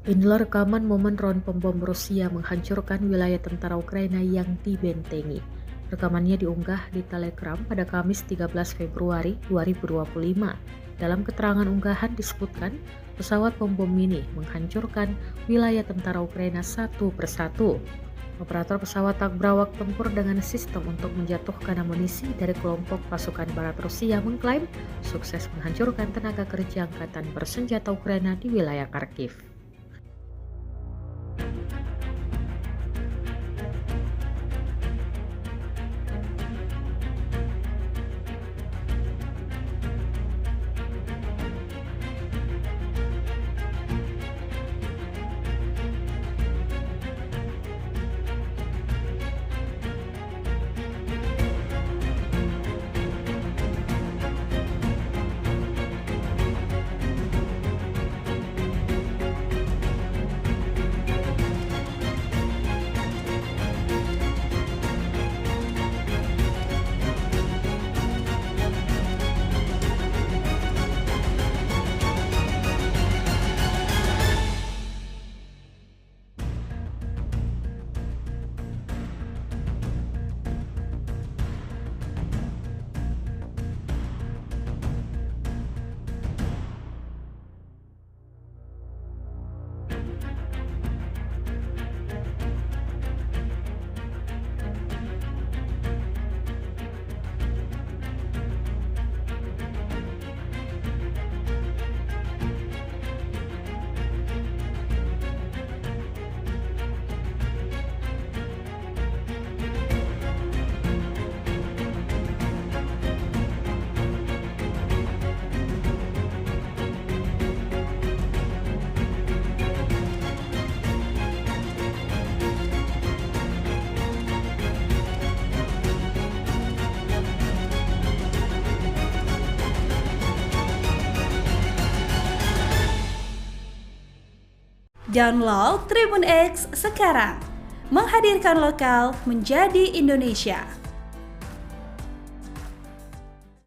Inilah rekaman momen drone pembom Rusia menghancurkan wilayah tentara Ukraina yang dibentengi. Rekamannya diunggah di Telegram pada Kamis 13 Februari 2025. Dalam keterangan unggahan disebutkan, pesawat pembom ini menghancurkan wilayah tentara Ukraina satu persatu. Operator pesawat tak berawak tempur dengan sistem untuk menjatuhkan amunisi dari kelompok pasukan barat Rusia mengklaim sukses menghancurkan tenaga kerja angkatan bersenjata Ukraina di wilayah Kharkiv. Download Tribun X sekarang, menghadirkan lokal menjadi Indonesia.